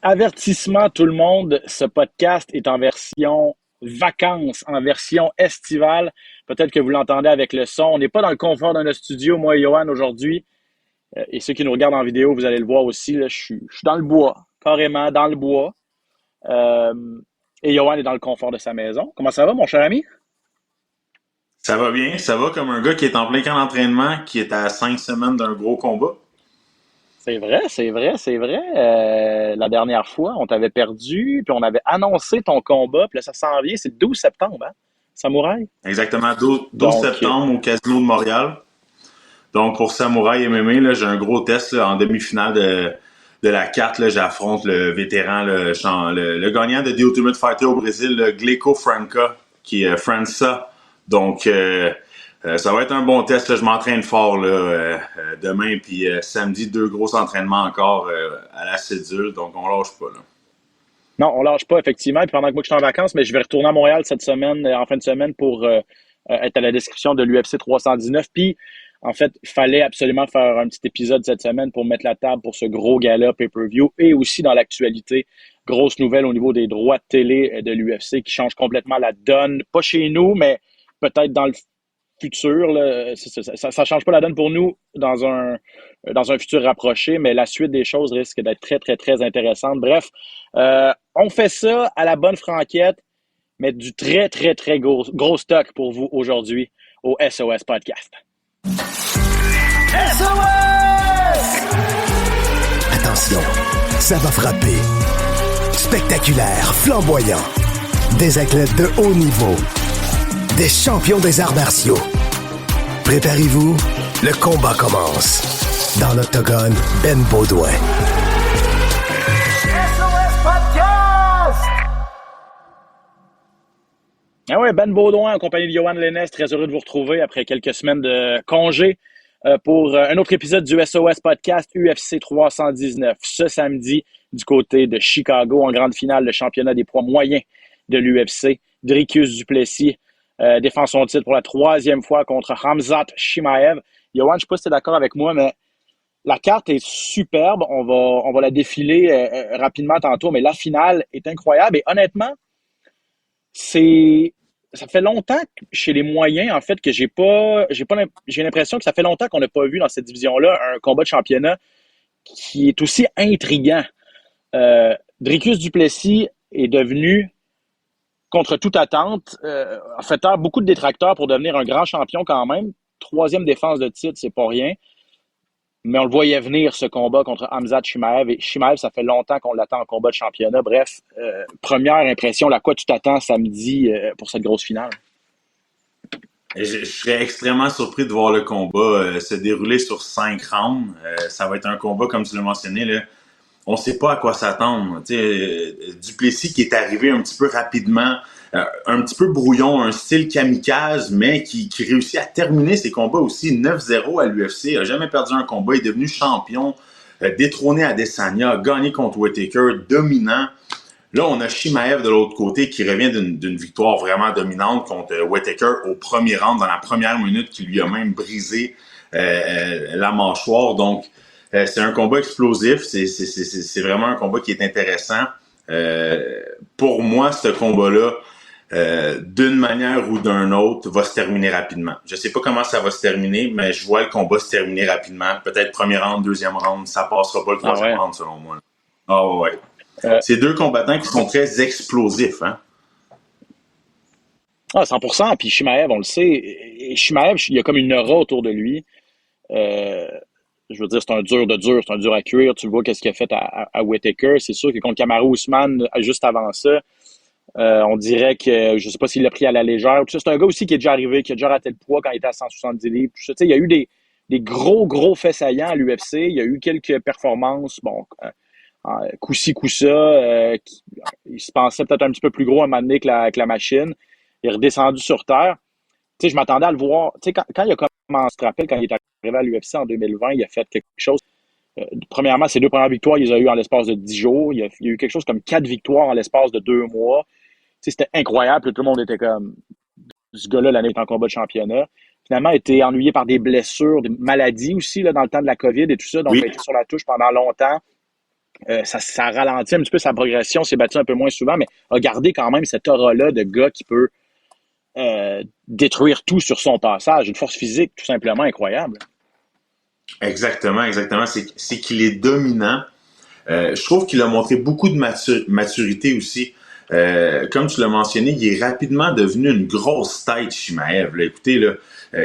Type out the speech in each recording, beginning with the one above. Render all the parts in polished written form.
Avertissement tout le monde, ce podcast est en version vacances, en version estivale. Peut-être que vous l'entendez avec le son. On n'est pas dans le confort de notre studio, moi et Johan, aujourd'hui. Et ceux qui nous regardent en vidéo, vous allez le voir aussi, là, je suis dans le bois, carrément dans le bois. Euh, et Johan est dans le confort de sa maison. Comment ça va, mon cher ami? Ça va bien, ça va comme un gars qui est en plein camp d'entraînement, qui est à 5 semaines d'un gros combat. C'est vrai, c'est vrai, c'est vrai. La dernière fois, on t'avait perdu, puis on avait annoncé ton combat, puis là, ça s'en vient, c'est le 12 septembre, hein? Samouraï. Exactement 12 Donc, septembre au Casino de Montréal. Donc pour Samouraï MMA, là, j'ai un gros test là, en demi-finale de la carte. Là, j'affronte le vétéran, le gagnant de The Ultimate Fighter au Brésil, le Gleiko Franca, qui est França. Donc ça va être un bon test. Là. Je m'entraîne fort là, demain, puis samedi, 2 gros entraînements encore à la cédule. Donc on lâche pas. Là. non, on lâche pas, effectivement. Puis pendant que moi, je suis en vacances, mais je vais retourner à Montréal cette semaine, en fin de semaine, pour être à la description de l'UFC 319. Puis, en fait, il fallait absolument faire un petit épisode cette semaine pour mettre la table pour ce gros gala pay-per-view et aussi dans l'actualité. Grosse nouvelle au niveau des droits de télé de l'UFC qui change complètement la donne. Pas chez nous, mais peut-être dans le futur. Là, ça change pas la donne pour nous dans un futur rapproché, mais la suite des choses risque d'être très, très, très intéressante. Bref, on fait ça à la bonne franquette, mais du très, très, très gros stock pour vous aujourd'hui au SOS Podcast. Attention, ça va frapper. Spectaculaire, flamboyant. Des athlètes de haut niveau. Des champions des arts martiaux. Préparez-vous, le combat commence. Dans l'octogone, Ben Baudouin. Ah ouais, Ben Baudouin en compagnie de Johan Lennes, très heureux de vous retrouver après quelques semaines de congé pour un autre épisode du SOS Podcast UFC 319 ce samedi du côté de Chicago en grande finale de championnat des poids moyens de l'UFC. Dricus du Plessis défend son titre pour la troisième fois contre Khamzat Chimaev. Johan, je ne sais pas si tu es d'accord avec moi, mais la carte est superbe. On va la défiler rapidement tantôt, mais la finale est incroyable et honnêtement, c'est ça fait longtemps chez les moyens en fait que j'ai l'impression que ça fait longtemps qu'on n'a pas vu dans cette division-là un combat de championnat qui est aussi intriguant. Dricus du Plessis est devenu contre toute attente a fait taire beaucoup de détracteurs pour devenir un grand champion quand même. Troisième défense de titre, c'est pas rien. Mais on le voyait venir, ce combat contre Khamzat Chimaev. Et Chimaev, ça fait longtemps qu'on l'attend en combat de championnat. Bref, première impression, à quoi tu t'attends samedi pour cette grosse finale? Je serais extrêmement surpris de voir le combat se dérouler sur 5 rounds. Ça va être un combat, comme tu l'as mentionné, là, on ne sait pas à quoi s'attendre. Duplessis qui est arrivé un petit peu rapidement, un petit peu brouillon, un style kamikaze, mais qui réussit à terminer ses combats aussi 9-0 à l'UFC, a jamais perdu un combat, est devenu champion, détrôné Adesanya, a gagné contre Whittaker, dominant. Là, on a Chimaev de l'autre côté qui revient d'une victoire vraiment dominante contre Whittaker au premier round, dans la première minute, qui lui a même brisé la mâchoire. Donc, c'est un combat explosif. C'est vraiment un combat qui est intéressant. Pour moi, ce combat-là, d'une manière ou d'une autre, va se terminer rapidement. Je sais pas comment ça va se terminer, mais je vois le combat se terminer rapidement. Peut-être premier round, deuxième round, ça passera pas le Ah troisième ouais. round selon moi. Ah ouais. Euh, C'est deux combattants qui sont très explosifs, hein. 100%. Puis Chimaev, on le sait. Et Chimaev, il y a comme une aura autour de lui. Euh, je veux dire, c'est un dur de dur, c'est un dur à cuire. Tu vois qu'est-ce qu'il a fait à Whittaker. C'est sûr que contre Kamaru Usman, juste avant ça, on dirait que, je sais pas s'il l'a pris à la légère. Tout ça, c'est un gars aussi qui est déjà arrivé, qui a déjà raté le poids quand il était à 170 livres. Tout ça, tu sais, il y a eu des gros faits saillants à l'UFC. Il y a eu quelques performances, bon, coup-ci, coup-ça. Il se pensait peut-être un petit peu plus gros à un moment donné que la machine. Il est redescendu sur terre. Tu sais, je m'attendais à le voir. Tu sais, quand il a commencé, je te rappelle, quand il est arrivé à l'UFC en 2020, il a fait quelque chose. Premièrement, ses deux premières victoires, il les a eues en l'espace de 10 jours. Il y a eu quelque chose comme 4 victoires en l'espace de 2 mois. Tu sais, c'était incroyable. Tout le monde était comme, ce gars-là, l'année est en combat de championnat. Finalement, il a été ennuyé par des blessures, des maladies aussi, là, dans le temps de la COVID et tout ça. Donc, il a Oui. été sur la touche pendant longtemps. ça ralentit un petit peu sa progression, s'est battu un peu moins souvent, mais a gardé quand même cette aura-là de gars qui peut détruire tout sur son passage. Une force physique tout simplement incroyable. Exactement, exactement. C'est qu'il est dominant. Je trouve qu'il a montré beaucoup de maturité aussi. Comme tu l'as mentionné, il est rapidement devenu une grosse tête, Chimaev. Là, écoutez, là,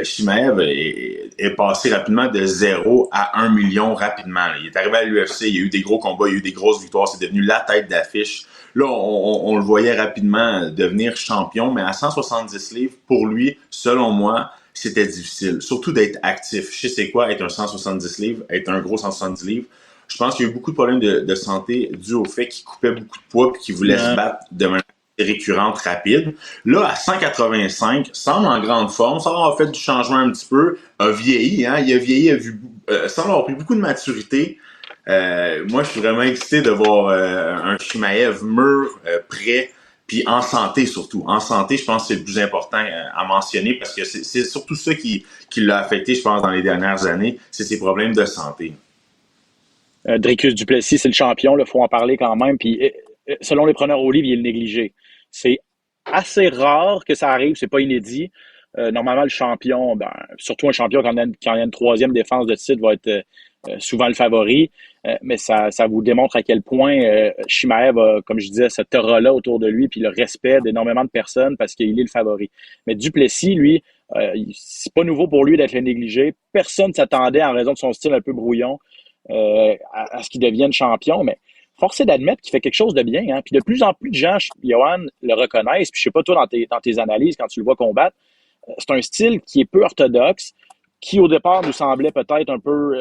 Chimaev est passé rapidement de 0 à 1 million rapidement. Là. Il est arrivé à l'UFC, il y a eu des gros combats, il y a eu des grosses victoires, c'est devenu la tête d'affiche. Là, on le voyait rapidement devenir champion, mais à 170 livres, pour lui, selon moi, c'était difficile. Surtout d'être actif. Je sais c'est quoi être un 170 livres, être un gros 170 livres. Je pense qu'il y a eu beaucoup de problèmes de santé dus au fait qu'il coupait beaucoup de poids et qu'il voulait se battre de manière récurrente, rapide. Là, à 185, semble en grande forme, semble avoir fait du changement un petit peu, a vieilli, hein, il a vieilli, semble avoir pris beaucoup de maturité. Moi, je suis vraiment excité de voir un Chimaev mûr, prêt, puis en santé surtout. En santé, je pense que c'est le plus important à mentionner parce que c'est surtout ça qui l'a affecté, je pense, dans les dernières années, c'est ses problèmes de santé. Dricus du Plessis, c'est le champion, il faut en parler quand même. Puis, selon les preneurs au livre, il est négligé. C'est assez rare que ça arrive, c'est pas inédit. Normalement, le champion, surtout un champion quand il y a une troisième défense de titre, va être souvent le favori. Mais ça vous démontre à quel point Chimaev a, comme je disais, cette aura-là autour de lui, puis le respect d'énormément de personnes parce qu'il est le favori. Mais Duplessis, lui, c'est pas nouveau pour lui d'être le négligé. Personne ne s'attendait, en raison de son style un peu brouillon, à ce qu'il devienne champion, mais force est d'admettre qu'il fait quelque chose de bien. Hein? Puis de plus en plus de gens, Johan, le reconnaissent. Puis je sais pas, toi, dans tes analyses, quand tu le vois combattre, c'est un style qui est peu orthodoxe, qui au départ nous semblait peut-être un peu...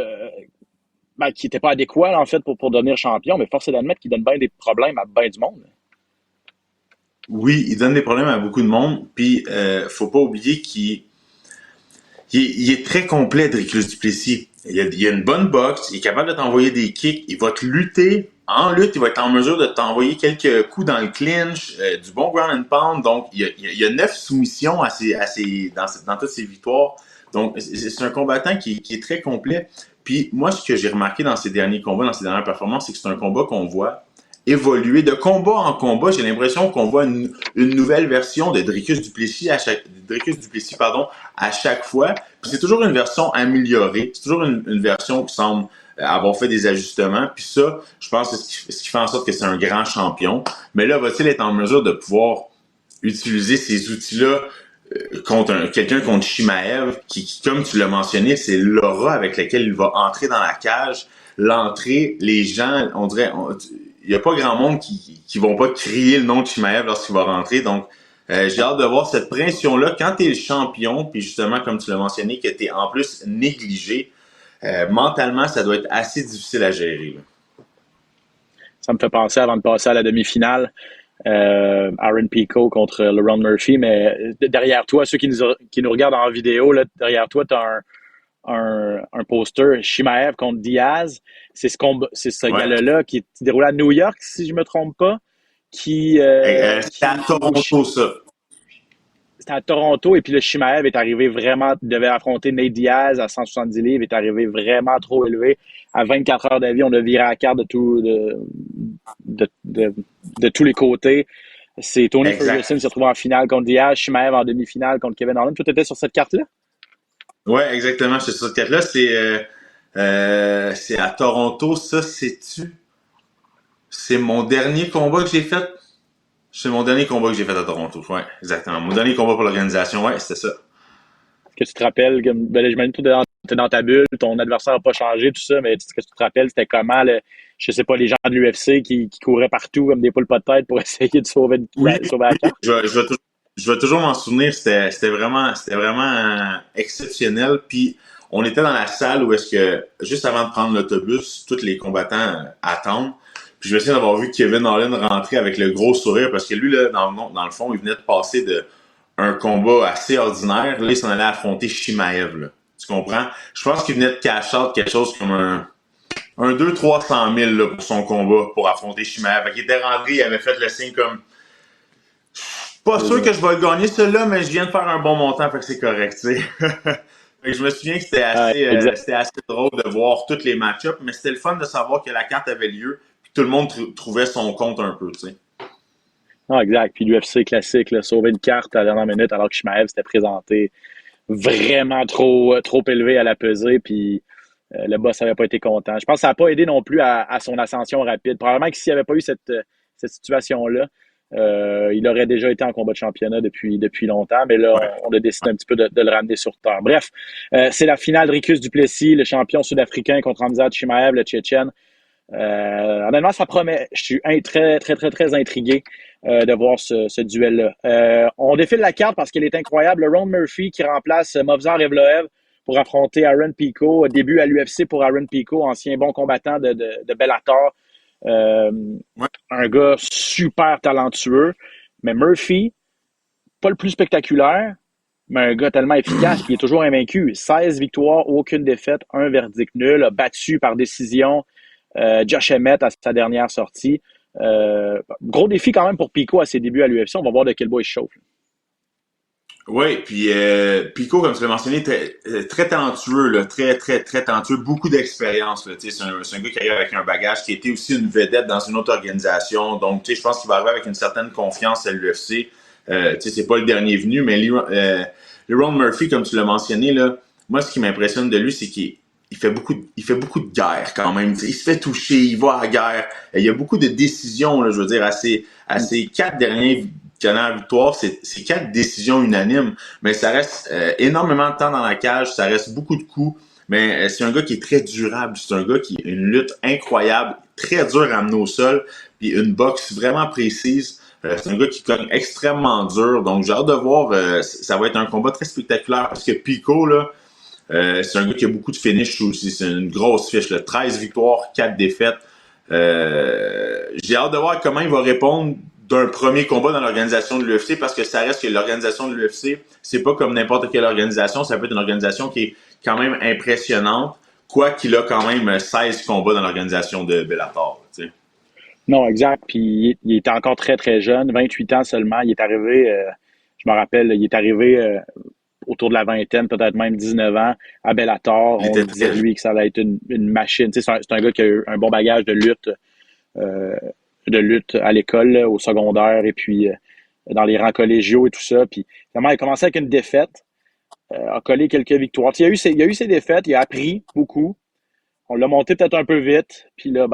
qui n'était pas adéquat, en fait, pour devenir champion, mais force est d'admettre qu'il donne bien des problèmes à bien du monde. Oui, il donne des problèmes à beaucoup de monde, puis faut pas oublier qu'il est très complet, Dricus du Plessis. Il a une bonne boxe, il est capable de t'envoyer des kicks, il va te lutter. En lutte, il va être en mesure de t'envoyer quelques coups dans le clinch, du bon ground and pound. Donc, il y a 9 soumissions dans toutes ses victoires. Donc, c'est un combattant qui est très complet. Puis, moi, ce que j'ai remarqué dans ses derniers combats, dans ses dernières performances, c'est que c'est un combat qu'on voit évoluer. De combat en combat, j'ai l'impression qu'on voit une nouvelle version de Dricus du Plessis à chaque fois. Puis c'est toujours une version améliorée. C'est toujours une version qui semble avoir fait des ajustements. Puis ça, je pense que c'est ce qui fait en sorte que c'est un grand champion. Mais là, va-t-il être en mesure de pouvoir utiliser ces outils-là contre quelqu'un contre Chimaev, qui, comme tu l'as mentionné, c'est l'aura avec laquelle il va entrer dans la cage. L'entrée, les gens, on dirait... il n'y a pas grand monde qui vont pas crier le nom de Chimaev lorsqu'il va rentrer. Donc, j'ai hâte de voir cette pression-là. Quand tu es le champion, puis justement, comme tu l'as mentionné, que tu es en plus négligé, mentalement, ça doit être assez difficile à gérer. Là. Ça me fait penser, avant de passer à la demi-finale, Aaron Pico contre LaRon Murphy, mais derrière toi, ceux qui nous regardent en vidéo, là, derrière toi, tu as un poster Chimaev contre Diaz. C'est ce gars-là qui déroule à New York, si je ne me trompe pas. C'est à Toronto, ça. C'était à Toronto, et puis le Chimaev est arrivé vraiment, devait affronter Nate Diaz à 170 livres, est arrivé vraiment trop élevé. À 24 heures d'avis, on a viré à la carte de tous les côtés. C'est Tony Ferguson qui s'est retrouvé en finale contre Diaz, Chimaev en demi-finale contre Kevin Holland. Toi, tu étais sur cette carte-là? Oui, exactement. Je suis sur cette carte-là. C'est à Toronto. Ça, c'est mon dernier combat que j'ai fait. C'est mon dernier combat que j'ai fait à Toronto. Oui, exactement. Mon dernier combat pour l'organisation. Oui, c'était ça. Est-ce que tu te rappelles, j'imagine que tu es dans ta bulle, ton adversaire n'a pas changé, tout ça, mais est-ce que tu te rappelles, c'était comment, je sais pas, les gens de l'UFC qui couraient partout comme des poules pas de tête pour essayer de sauver la carte? Je vais toujours m'en souvenir, c'était vraiment exceptionnel. Puis on était dans la salle où est-ce que, juste avant de prendre l'autobus, tous les combattants attendent. Puis je me souviens d'avoir vu Kevin Holland rentrer avec le gros sourire parce que lui, là, dans le fond, il venait de passer un combat assez ordinaire. Là, il s'en allait affronter Chimaev. Là. Tu comprends? Je pense qu'il venait de cash out quelque chose comme un 200-300 000 là, pour son combat pour affronter Chimaev. Il était rentré, il avait fait le signe comme... Pas sûr que je vais le gagner, celui-là, mais je viens de faire un bon montant, fait que c'est correct, tu sais. Je me souviens que c'était assez drôle de voir tous les match-ups, mais c'était le fun de savoir que la carte avait lieu, puis tout le monde trouvait son compte un peu, tu sais. Non, exact. Puis l'UFC classique, là, sauver une carte à la dernière minute alors que Chimaev s'était présenté vraiment trop élevé à la pesée. Puis le boss n'avait pas été content. Je pense que ça n'a pas aidé non plus à son ascension rapide. Probablement que s'il n'y avait pas eu cette situation-là, il aurait déjà été en combat de championnat depuis longtemps, mais là, on a décidé un petit peu de le ramener sur terre. Bref, c'est la finale Dricus du Plessis, le champion sud-africain contre Khamzat Chimaev, le Tchétchène. Honnêtement, ça promet. Je suis très intrigué de voir ce duel-là. On défile la carte parce qu'elle est incroyable. Le Ron Murphy qui remplace Movsar Evloev pour affronter Aaron Pico. Début à l'UFC pour Aaron Pico, ancien bon combattant de Bellator. Un gars super talentueux. Mais Murphy, pas le plus spectaculaire, mais un gars tellement efficace qui est toujours invaincu. 16 victoires, aucune défaite, un verdict nul, battu par décision Josh Emmett à sa dernière sortie. Gros défi quand même pour Pico à ses débuts à l'UFC. On va voir de quel bois il chauffe. Oui, puis Pico, comme tu l'as mentionné, très talentueux, là, très talentueux, beaucoup d'expérience. Là, c'est un gars qui arrive avec un bagage, qui était aussi une vedette dans une autre organisation. Donc, je pense qu'il va arriver avec une certaine confiance à l'UFC. C'est pas le dernier venu, mais Ron Murphy, comme tu l'as mentionné, là, moi, ce qui m'impressionne de lui, c'est qu'il fait beaucoup de guerre quand même. Il se fait toucher, il va à la guerre. Il y a beaucoup de décisions, là, je veux dire, à ses 4 dernières victoires, c'est 4 décisions unanimes, mais ça reste énormément de temps dans la cage, ça reste beaucoup de coups, mais c'est un gars qui est très durable, c'est un gars qui a une lutte incroyable, très dur à amener au sol, puis une boxe vraiment précise. C'est un gars qui cogne extrêmement dur, donc j'ai hâte de voir, ça va être un combat très spectaculaire, parce que Pico, là, c'est un gars qui a beaucoup de finish aussi, c'est une grosse fiche, là, 13 victoires, 4 défaites. J'ai hâte de voir comment il va répondre d'un premier combat dans l'organisation de l'UFC, parce que ça reste que l'organisation de l'UFC, c'est pas comme n'importe quelle organisation, ça peut être une organisation qui est quand même impressionnante, quoiqu'il a quand même 16 combats dans l'organisation de Bellator, tu sais. Non, exact. Puis il était encore très jeune, 28 ans seulement. Il est arrivé, je me rappelle, il est arrivé autour de la vingtaine, peut-être même 19 ans, à Bellator. On disait de lui que ça allait être une machine. Tu sais, c'est un gars qui a eu un bon bagage de lutte à l'école, là, au secondaire, et puis dans les rangs collégiaux et tout ça. Puis vraiment, il a commencé avec une défaite, a collé quelques victoires. Tu sais, il y a eu ses défaites, il a appris beaucoup. On l'a monté peut-être un peu vite. Puis là,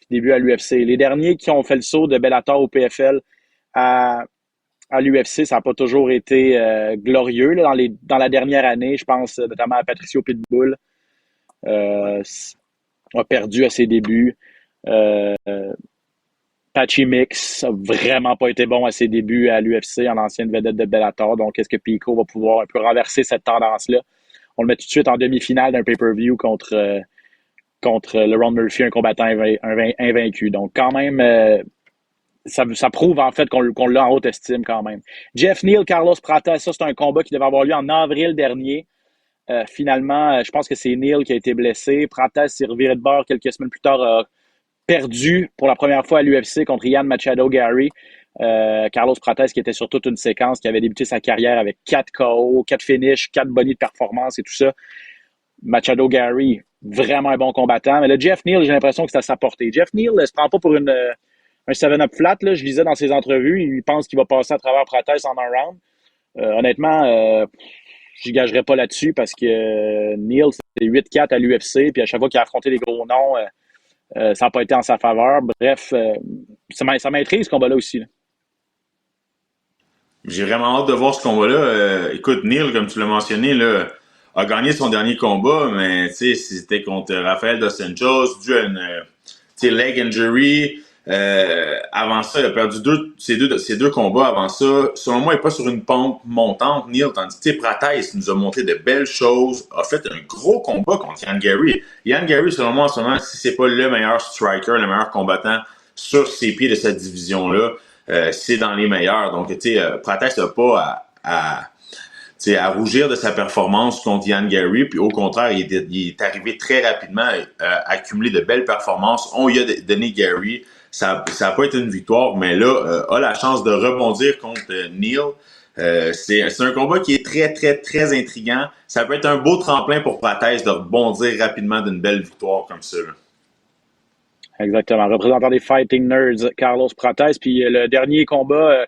début à l'UFC. Les derniers qui ont fait le saut de Bellator au PFL à l'UFC, ça n'a pas toujours été glorieux. Là, dans la dernière année, je pense notamment à Patricio Pitbull. A perdu à ses débuts. Patchy Mix a vraiment pas été bon à ses débuts à l'UFC en ancienne vedette de Bellator. Donc, est-ce que Pico va pouvoir un peu renverser cette tendance-là? On le met tout de suite en demi-finale d'un pay-per-view contre le Ron Murphy, un combattant invaincu. Donc, quand même, ça prouve en fait qu'on l'a en haute estime quand même. Jeff Neal, Carlos Pratas, ça c'est un combat qui devait avoir lieu en avril dernier. Finalement, je pense que c'est Neal qui a été blessé. Pratas s'est reviré de bord quelques semaines plus tard, perdu pour la première fois à l'UFC contre Ian Machado Gary. Carlos Pratas qui était sur toute une séquence, qui avait débuté sa carrière avec 4 KO, 4 finishes, 4 bonus de performance et tout ça. Machado Gary, vraiment un bon combattant. Mais là, Jeff Neal, j'ai l'impression que c'est à sa portée. Jeff Neal ne se prend pas pour un 7-up flat. Là. Je lisais dans ses entrevues, il pense qu'il va passer à travers Pratas en un round. Honnêtement, je ne gagerais pas là-dessus parce que Neal, c'est 8-4 à l'UFC, puis à chaque fois qu'il a affronté des gros noms, ça n'a pas été en sa faveur. Bref, ça m'intrigue ce combat-là aussi. Là. J'ai vraiment hâte de voir ce combat-là. Écoute, Neal, comme tu l'as mentionné, là, a gagné son dernier combat, mais c'était contre Rafael Dos Anjos, dû à une leg injury. Avant ça, il a perdu ses deux combats avant ça. Selon moi, il n'est pas sur une pente montante, Neal, tandis que Pratas nous a montré de belles choses, a fait un gros combat contre Ian Gary. Ian Gary, selon moi, en ce moment, si c'est pas le meilleur striker, le meilleur combattant sur ses pieds de cette division-là, c'est dans les meilleurs. Donc, Pratas n'a pas à rougir de sa performance contre Ian Gary, puis au contraire, il est arrivé très rapidement à accumuler de belles performances. On lui a donné Gary. Ça n'a pas été une victoire, mais là, a la chance de rebondir contre Neal. C'est un combat qui est très intriguant. Ça peut être un beau tremplin pour Pratas de rebondir rapidement d'une belle victoire comme ça. Là. Exactement. Représentant des Fighting Nerds, Carlos Prates. Puis le dernier combat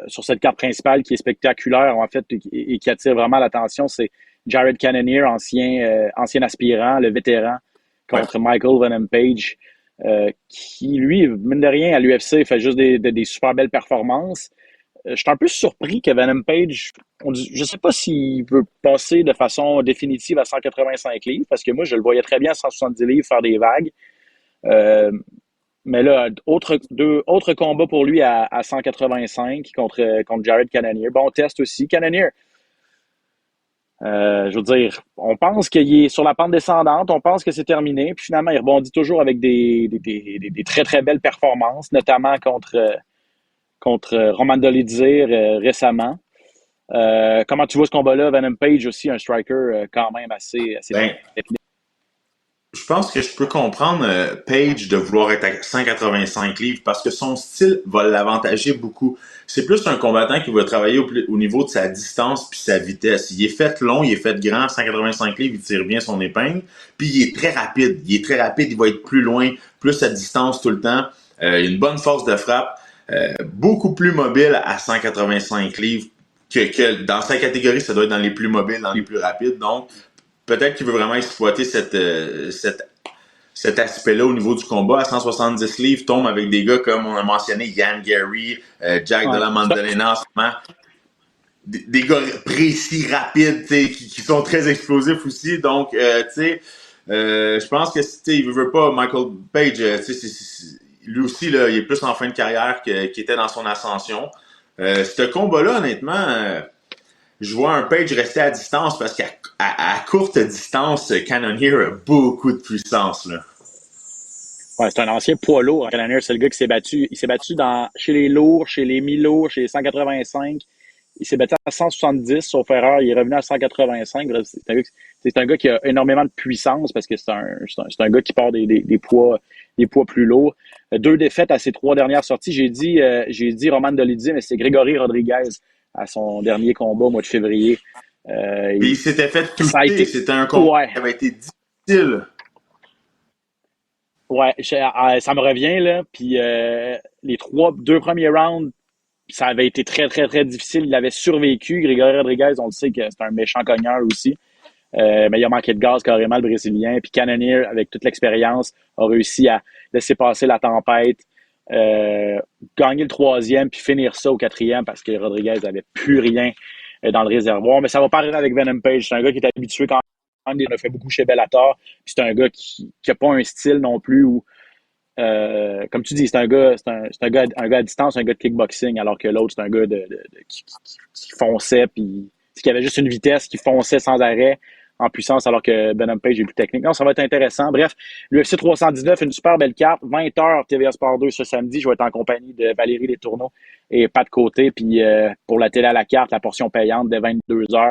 sur cette carte principale qui est spectaculaire, en fait, et qui attire vraiment l'attention, c'est Jared Cannonier, ancien aspirant, le vétéran, contre Michael Venom Page, qui, lui, mine de rien, à l'UFC, fait juste des super belles performances. Je suis un peu surpris que Venom Page, je ne sais pas s'il veut passer de façon définitive à 185 livres, parce que moi, je le voyais très bien à 170 livres faire des vagues. Mais là, autre combat pour lui à 185 contre Jared Cannonier. Bon test aussi. Cannonier, je veux dire, on pense qu'il est sur la pente descendante, on pense que c'est terminé, puis finalement, il rebondit toujours avec des très, très belles performances, notamment contre Roman Dolidze récemment. Comment tu vois ce combat-là? Venom Page aussi, un striker quand même assez technique. Je pense que je peux comprendre Page de vouloir être à 185 livres parce que son style va l'avantager beaucoup. C'est plus un combattant qui va travailler au niveau de sa distance puis sa vitesse. Il est fait long, il est fait grand, 185 livres, il tire bien son épingle. Puis il est très rapide. Il va être plus loin, plus à distance tout le temps. Il a une bonne force de frappe. Beaucoup plus mobile à 185 livres que dans sa catégorie, ça doit être dans les plus mobiles, dans les plus rapides. Donc, peut-être qu'il veut vraiment exploiter cet aspect-là au niveau du combat. À 170 livres, tombe avec des gars comme on a mentionné, Ian Gary, Jack Della Maddalena, des gars précis, rapides, qui sont très explosifs aussi. Donc, je pense que il veut pas Michael Page. Lui aussi, là, il est plus en fin de carrière qu'il était dans son ascension. Ce combat-là, honnêtement, je vois un Page rester à distance parce qu'à courte distance, Cannonier a beaucoup de puissance, là. Ouais, c'est un ancien poids lourd. Cannonier, c'est le gars qui s'est battu. Il s'est battu chez les lourds, chez les mi-lourds, chez les 185. Il s'est battu à 170, sauf erreur. Il est revenu à 185. Bref, c'est un gars qui a énormément de puissance parce que c'est un gars qui part des poids plus lourds. 2 défaites à ses 3 dernières sorties. J'ai dit Roman Dolidze, mais c'est Grégory Rodriguez à son dernier combat au mois de février. Il s'était fait toucher. C'était un combat qui avait été difficile. Ouais, ça me revient, là. Puis les 2 premiers rounds, ça avait été très, très, très difficile. Il avait survécu. Grégory Rodriguez, on le sait que c'est un méchant cogneur aussi. Mais il a manqué de gaz carrément, le Brésilien. Puis Cannonier, avec toute l'expérience, a réussi à laisser passer la tempête, gagner le 3e, puis finir ça au 4e parce que Rodriguez n'avait plus rien dans le réservoir. Mais ça va pas arriver avec Venom Page. C'est un gars qui est habitué quand même. Il a fait beaucoup chez Bellator. Puis c'est un gars qui n'a pas un style non plus où, comme tu dis, c'est un gars à distance, un gars de kickboxing, alors que l'autre, c'est un gars qui fonçait, puis qui avait juste une vitesse, qui fonçait sans arrêt en puissance, alors que Venom Page est plus technique. Non, ça va être intéressant. Bref, l'UFC 319, une super belle carte. 20h, TVA Sport 2 ce samedi. Je vais être en compagnie de Valérie Letourneau et Pat Côté. Puis pour la télé à la carte, la portion payante dès 22h.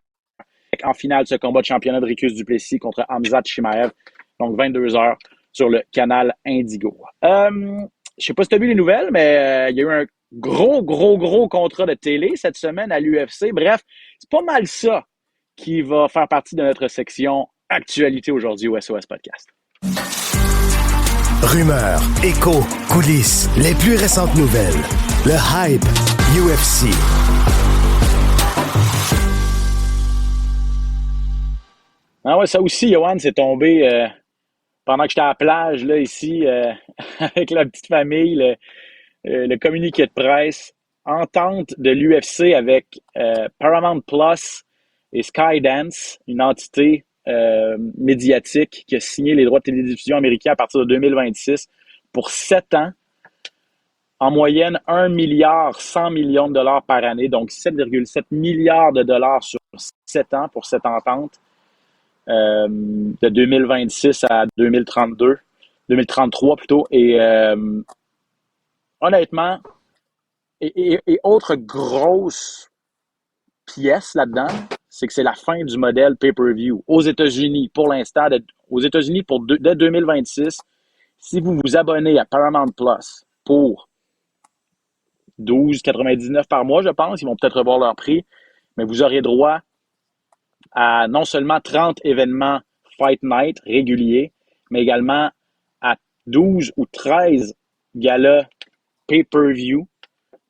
En finale, ce combat de championnat de Ricus Duplessis contre Hamzat Chimaev. Donc 22h sur le canal Indigo. Je sais pas si tu as vu les nouvelles, mais il y a eu un gros contrat de télé cette semaine à l'UFC. Bref, c'est pas mal ça qui va faire partie de notre section Actualité aujourd'hui au SOS Podcast. Rumeurs, échos, coulisses, les plus récentes nouvelles. Le hype UFC. Ah ouais, ça aussi, Johan, c'est tombé pendant que j'étais à la plage, là, ici, avec la petite famille, le communiqué de presse, entente de l'UFC avec Paramount Plus et Skydance, une entité médiatique qui a signé les droits de télédiffusion américains à partir de 2026 pour 7 ans, en moyenne 1,1 milliard de dollars par année, donc 7,7 milliards de dollars sur 7 ans pour cette entente de 2026 à 2033 plutôt. Et honnêtement, et autre grosse pièce là-dedans, c'est que c'est la fin du modèle pay-per-view aux États-Unis pour l'instant. Aux États-Unis, dès 2026, si vous vous abonnez à Paramount Plus pour 12,99 par mois, je pense, ils vont peut-être revoir leur prix, mais vous aurez droit à non seulement 30 événements Fight Night réguliers, mais également à 12 ou 13 galas pay-per-view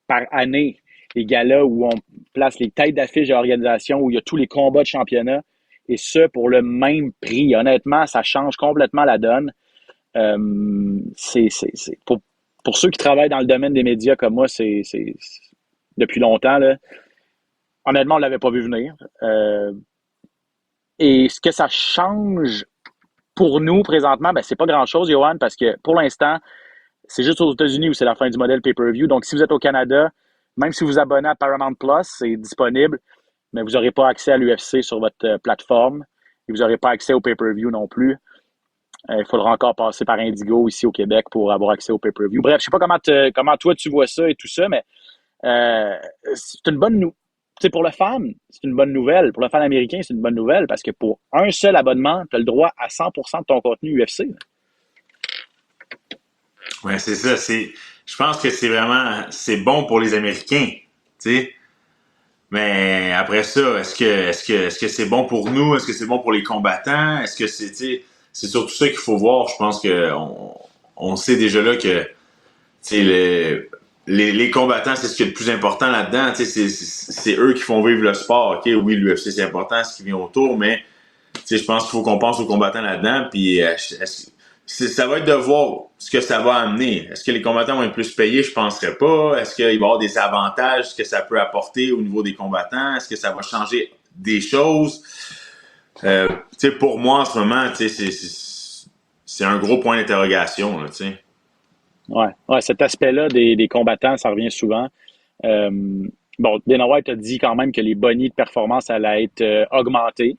par année. Les galas où on place les têtes d'affiche de l'organisation, où il y a tous les combats de championnat, et ce, pour le même prix. Honnêtement, ça change complètement la donne. Pour ceux qui travaillent dans le domaine des médias comme moi, c'est depuis longtemps, là. Honnêtement, on ne l'avait pas vu venir. Et ce que ça change pour nous présentement, ben, c'est pas grand-chose, Johan, parce que pour l'instant, c'est juste aux États-Unis où c'est la fin du modèle pay-per-view. Donc, si vous êtes au Canada, même si vous vous abonnez à Paramount Plus, c'est disponible, mais vous n'aurez pas accès à l'UFC sur votre plateforme et vous n'aurez pas accès au pay-per-view non plus. Il faudra encore passer par Indigo ici au Québec pour avoir accès au pay-per-view. Bref, je sais pas comment toi tu vois ça et tout ça, mais c'est une bonne nouvelle. Pour le fan, c'est une bonne nouvelle. Pour le fan américain, c'est une bonne nouvelle parce que pour un seul abonnement, tu as le droit à 100% de ton contenu UFC. Ouais, c'est ça. Je pense que c'est bon pour les Américains, tu sais. Mais après ça, est-ce que c'est bon pour nous? Est-ce que c'est bon pour les combattants? Est-ce que c'est surtout ça qu'il faut voir. Je pense que on sait déjà là que, les combattants, c'est ce qui est le plus important là-dedans. C'est eux qui font vivre le sport. Ok, oui, l'UFC c'est important, ce qui vient autour, mais je pense qu'il faut qu'on pense aux combattants là-dedans. Puis ça va être de voir ce que ça va amener. Est-ce que les combattants vont être plus payés? Je ne penserais pas. Est-ce qu'il va y avoir des avantages que ça peut apporter au niveau des combattants? Est-ce que ça va changer des choses? Pour moi, en ce moment, c'est un gros point d'interrogation. Ouais, cet aspect-là des combattants, ça revient souvent. Bon, Dana White a dit quand même que les bonnies de performance allaient être augmentés.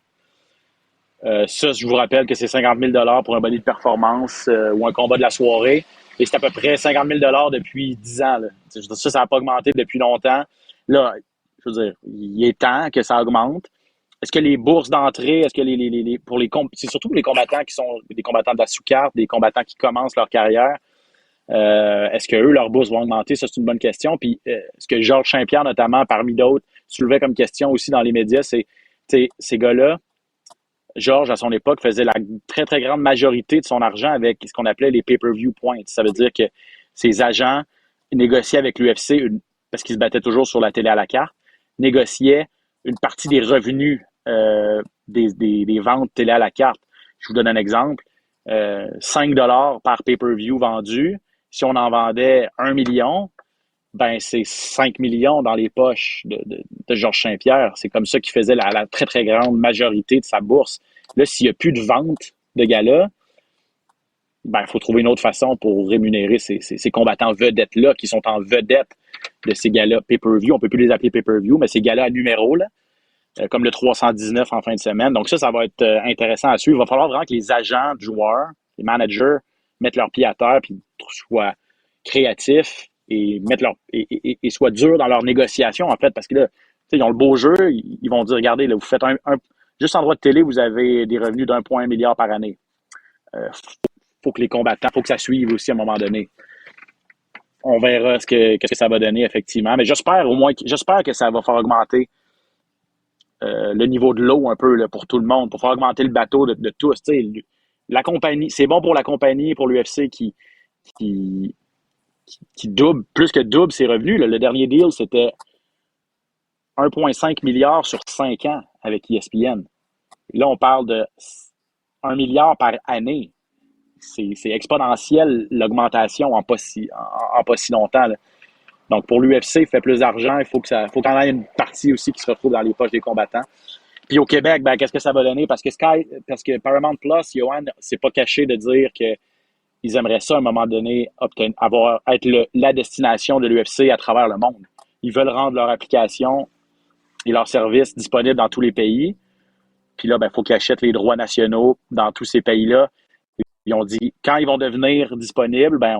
Ça, je vous rappelle que c'est 50 000 $ pour un bonus de performance ou un combat de la soirée. Et c'est à peu près 50 000 $ depuis 10 ans. Là. Ça n'a pas augmenté depuis longtemps. Là, je veux dire, il est temps que ça augmente. Est-ce que les bourses d'entrée, est-ce que c'est surtout pour les combattants qui sont des combattants de la sous-carte, des combattants qui commencent leur carrière, est-ce que eux, leurs bourses vont augmenter? Ça, c'est une bonne question. Puis, ce que Georges Saint-Pierre, notamment, parmi d'autres, soulevait comme question aussi dans les médias, c'est ces gars-là, Georges, à son époque, faisait la très, très grande majorité de son argent avec ce qu'on appelait les pay-per-view points. Ça veut dire que ses agents négociaient avec l'UFC, parce qu'ils se battaient toujours sur la télé à la carte, négociaient une partie des revenus des ventes télé à la carte. Je vous donne un exemple. 5 $ par pay-per-view vendu. Si on en vendait 1 million, ben c'est 5 millions dans les poches de Georges Saint-Pierre. C'est comme ça qu'il faisait la très, très grande majorité de sa bourse. Là, s'il n'y a plus de vente de gala, ben il faut trouver une autre façon pour rémunérer ces combattants vedettes-là qui sont en vedette de ces galas pay-per-view. On ne peut plus les appeler pay-per-view, mais ces galas à numéro, là, comme le 319 en fin de semaine. Donc ça va être intéressant à suivre. Il va falloir vraiment que les agents de joueurs, les managers, mettent leurs pieds à terre et soient créatifs et et soient durs dans leurs négociations, en fait, parce que là, ils ont le beau jeu, ils vont dire, regardez, là, vous faites juste en droit de télé, vous avez des revenus d'1,1 milliard par année. Faut que les combattants, faut que ça suive aussi à un moment donné. On verra qu'est-ce que ça va donner, effectivement. Mais j'espère que ça va faire augmenter le niveau de l'eau un peu là, pour tout le monde, pour faire augmenter le bateau de tous. La compagnie, c'est bon pour la compagnie, pour l'UFC qui double, plus que double ses revenus. Là. Le dernier deal, c'était 1,5 milliard sur 5 ans avec ESPN. Là, on parle de 1 milliard par année. C'est exponentiel l'augmentation en pas si longtemps. Là. Donc, pour l'UFC, il fait plus d'argent. Il faut qu'on ait une partie aussi qui se retrouve dans les poches des combattants. Puis au Québec, ben, qu'est-ce que ça va donner? Parce que Paramount Plus, Johan, c'est pas caché de dire qu'ils aimeraient ça à un moment donné être la destination de l'UFC à travers le monde. Ils veulent rendre leur application et leurs services disponibles dans tous les pays. Puis là, ben, faut qu'ils achètent les droits nationaux dans tous ces pays-là. Ils ont dit, quand ils vont devenir disponibles, ben,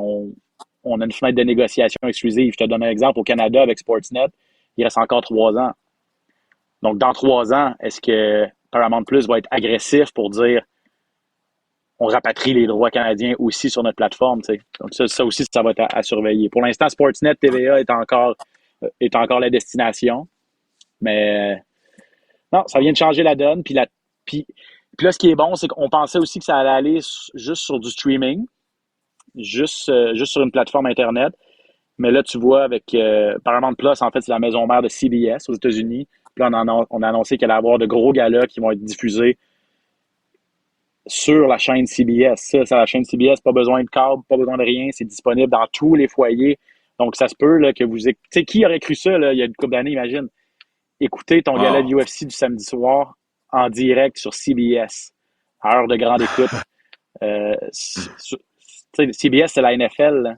on a une fenêtre de négociation exclusive. Je te donne un exemple. Au Canada, avec Sportsnet, il reste encore 3 ans. Donc, dans 3 ans, est-ce que Paramount Plus va être agressif pour dire on rapatrie les droits canadiens aussi sur notre plateforme? T'sais? Donc, ça aussi, ça va être à surveiller. Pour l'instant, Sportsnet TVA est encore la destination. Mais non, ça vient de changer la donne. Puis là, ce qui est bon, c'est qu'on pensait aussi que ça allait aller juste sur du streaming. juste sur une plateforme Internet. Mais là, tu vois, avec Paramount Plus, en fait, c'est la maison mère de CBS aux États-Unis. Puis là, on a annoncé qu'il allait y avoir de gros galas qui vont être diffusés sur la chaîne CBS. Ça, c'est la chaîne CBS, pas besoin de câble, pas besoin de rien. C'est disponible dans tous les foyers. Donc, ça se peut là, que vous... Tu sais, qui aurait cru ça là, il y a une couple d'années, imagine? Écouter ton gala de UFC du samedi soir en direct sur CBS, à heure de grande écoute. CBS, c'est la NFL, là.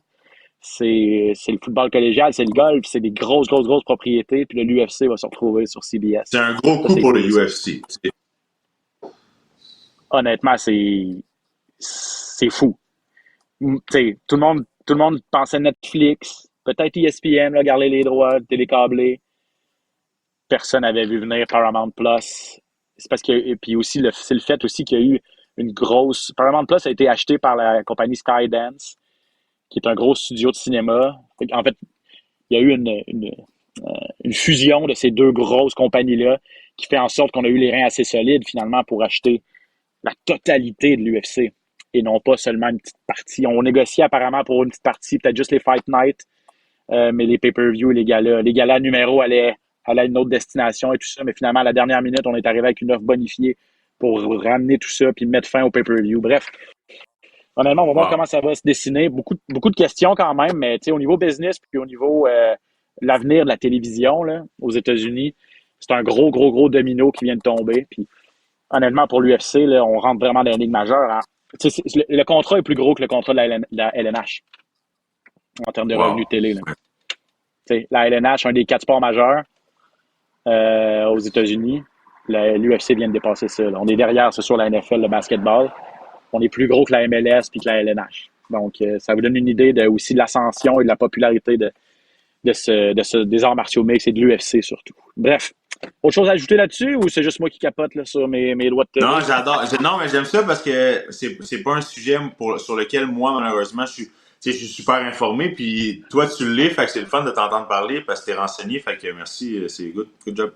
C'est le football collégial, c'est le golf, c'est des grosses propriétés, puis l'UFC va se retrouver sur CBS. C'est un gros coup pour le UFC. Honnêtement, c'est fou. T'sais, tout le monde pensait Netflix, peut-être ESPN, là, garder les droits, télécâblés. Personne n'avait vu venir Paramount Plus. C'est parce que, puis aussi, c'est le fait aussi qu'il y a eu une grosse... Paramount Plus a été acheté par la compagnie Skydance, qui est un gros studio de cinéma. En fait, il y a eu une fusion de ces deux grosses compagnies-là qui fait en sorte qu'on a eu les reins assez solides, finalement, pour acheter la totalité de l'UFC et non pas seulement une petite partie. On négociait apparemment pour une petite partie, peut-être juste les Fight Night, mais les pay-per-view, les galas numéros allaient à une autre destination et tout ça. Mais finalement, à la dernière minute, on est arrivé avec une offre bonifiée pour ramener tout ça puis mettre fin au pay-per-view. Bref, honnêtement, on va voir comment ça va se dessiner. Beaucoup de questions quand même, mais au niveau business puis au niveau l'avenir de la télévision là, aux États-Unis, c'est un gros domino qui vient de tomber. Puis honnêtement, pour l'UFC, là, on rentre vraiment dans une ligue majeure. Hein. Le contrat est plus gros que le contrat de la LNH en termes de revenus télé. Là. La LNH, un des 4 sports majeurs aux États-Unis. L'UFC vient de dépasser ça. Là. On est derrière, c'est sûr, la NFL, le basketball. On est plus gros que la MLS puis que la LNH. Donc, ça vous donne une idée aussi de l'ascension et de la popularité des arts martiaux mixtes et de l'UFC surtout. Bref, autre chose à ajouter là-dessus ou c'est juste moi qui capote là, sur mes doigts de télé? Non, j'adore. Non, mais j'aime ça parce que c'est pas un sujet sur lequel moi, malheureusement, je suis super informé. Puis toi, tu l'es, fait que c'est le fun de t'entendre parler parce que t'es renseigné. Fait que merci, c'est good job.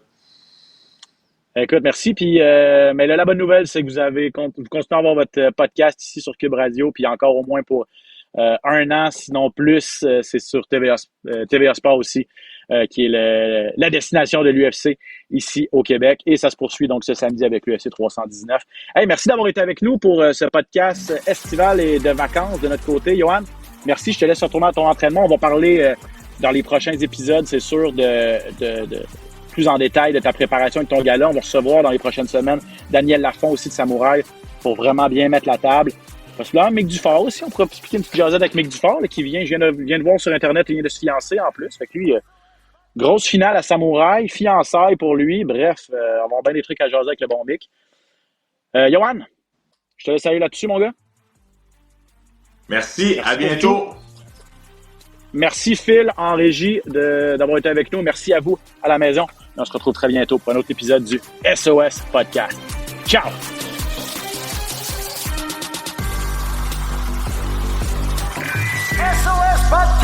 Écoute, merci. Puis, mais là, la bonne nouvelle, c'est que vous continuez à avoir votre podcast ici sur Cube Radio, puis encore au moins pour 1 an, sinon plus, c'est sur TVA Sport aussi, qui est la destination de l'UFC ici au Québec. Et ça se poursuit donc ce samedi avec l'UFC 319. Hey, merci d'avoir été avec nous pour ce podcast estival et de vacances de notre côté. Johan, merci. Je te laisse retourner à ton entraînement. On va parler dans les prochains épisodes, c'est sûr, de plus en détail de ta préparation et de ton gala. On va recevoir dans les prochaines semaines Daniel Lafont aussi de Samouraï pour vraiment bien mettre la table. Parce que là, Mick Dufort aussi, on pourrait expliquer une petite jasette avec Mick Dufort là, qui vient de voir sur Internet, il vient de se fiancer en plus. Fait que lui, grosse finale à Samouraï, fiançailles pour lui. Bref, on va avoir bien des trucs à jaser avec le bon Mick. Johan, je te laisse aller là-dessus, mon gars. Merci à bientôt. Merci Phil en régie d'avoir été avec nous. Merci à vous à la maison. On se retrouve très bientôt pour un autre épisode du SOS Podcast. Ciao! SOS Podcast!